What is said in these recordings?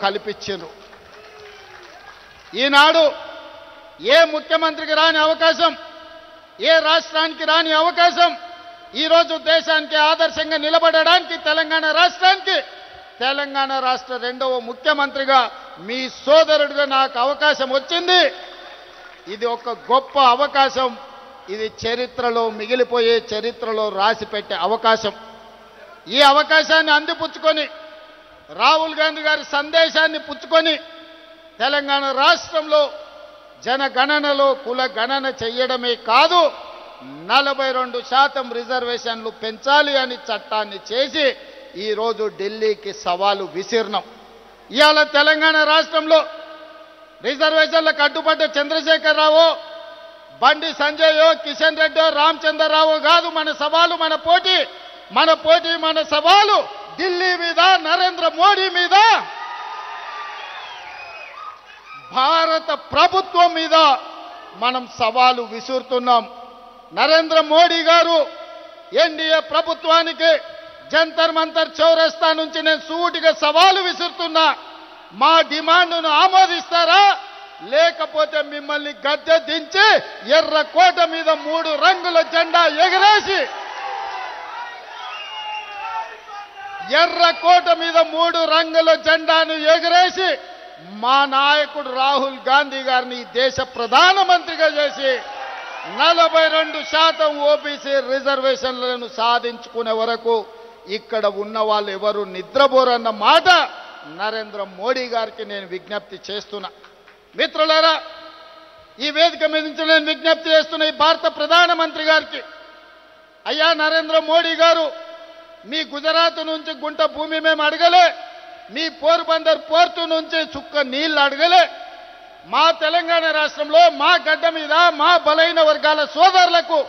కల్పించారు. ఈనాడు ఏ ముఖ్యమంత్రికి రాని అవకాశం, ఏ రాష్ట్రానికి రాని అవకాశం ఈరోజు దేశానికి ఆదర్శంగా నిలబడడానికి తెలంగాణ రాష్ట్ర రెండవ ముఖ్యమంత్రిగా మీ సోదరుడిగా నాకు అవకాశం వచ్చింది. ఇది ఒక గొప్ప అవకాశం. ఇది చరిత్రలో మిగిలిపోయే, చరిత్రలో రాసిపెట్టే అవకాశం. ఈ అవకాశాన్ని అందిపుచ్చుకొని రాహుల్ గాంధీ గారి సందేశాన్ని పుచ్చుకొని తెలంగాణ రాష్ట్రంలో జనగణనలో కుల గణన చేయడమే కాదు 42% రిజర్వేషన్లు పెంచాలి అని చట్టాన్ని చేసి ఈరోజు ఢిల్లీకి సవాలు విసిరినాం. ఇవాళ తెలంగాణ రాష్ట్రంలో రిజర్వేషన్లకు అడ్డుపడ్డ చంద్రశేఖరరావు, బండి సంజయ్, కిషన్ రెడ్డి, రామచంద్రరావు కాదు మన సవాలు, మన సవాలు ఢిల్లీ మీద, నరేంద్ర మోడీ మీద, భారత ప్రభుత్వం మీద మనం సవాలు విసురుతున్నాం. నరేంద్ర మోడీ గారు ఎన్డీఏ ప్రభుత్వానికి జంతర్ మంతర్ చౌరస్తా నుంచి నేను సూటిగా సవాలు విసురుతున్నా. మా డిమాండ్ను ఆమోదిస్తారా, లేకపోతే మిమ్మల్ని గద్దె దించి ఎర్రకోట మీద 3 రంగుల జెండా ఎగరేసి, ఎర్రకోట మీద 3 రంగుల జెండాను ఎగరేసి మా నాయకుడు రాహుల్ గాంధీ గారిని దేశ ప్రధానమంత్రిగా చేసి 42% ఓబీసీ రిజర్వేషన్లను సాధించుకునే వరకు ఇక్కడ ఉన్న వాళ్ళు ఎవరు నిద్రపోరన్న మాట నరేంద్ర మోడీ గారికి నేను విజ్ఞప్తి చేస్తున్నా. మిత్రులారా, ఈ వేదిక మీద నుంచి నేను విజ్ఞప్తి చేస్తున్న ఈ భారత ప్రధానమంత్రి గారికి, అయ్యా నరేంద్ర మోడీ గారు, మీ గుజరాత్ నుంచి గుంట భూమి మేము అడగలే, మీ పోర్బందర్ పోర్టు నుంచి చుక్క నీళ్లు అడగలే. మా తెలంగాణ రాష్ట్రంలో మా గడ్డ మీద మా బలైన వర్గాల సోదరులకు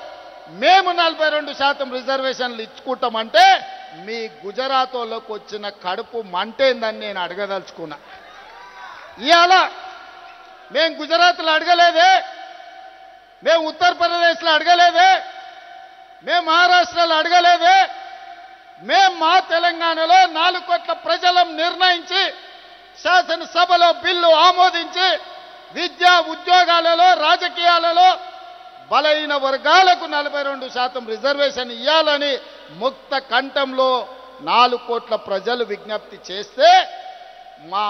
మేము 42% రిజర్వేషన్లు ఇచ్చుకుంటామంటే మీ గుజరాత్ వాళ్ళకు వచ్చిన కడుపు మంటేందని నేను అడగదలుచుకున్నా. ఇవాళ మేము గుజరాత్లో అడగలేదే, మేము ఉత్తరప్రదేశ్లో అడగలేదే, మేము మహారాష్ట్రలో అడగలేదే, మేము మా తెలంగాణలో 4 కోట్ల ప్రజలం నిర్ణయించి శాసనసభలో బిల్లు ఆమోదించి విద్యా ఉద్యోగాలలో రాజకీయాలలో బలైన వర్గాలకు 42% రిజర్వేషన్ ఇవ్వాలని ముక్త కంఠంలో 4 కోట్ల ప్రజలు విజ్ఞప్తి చేస్తే మా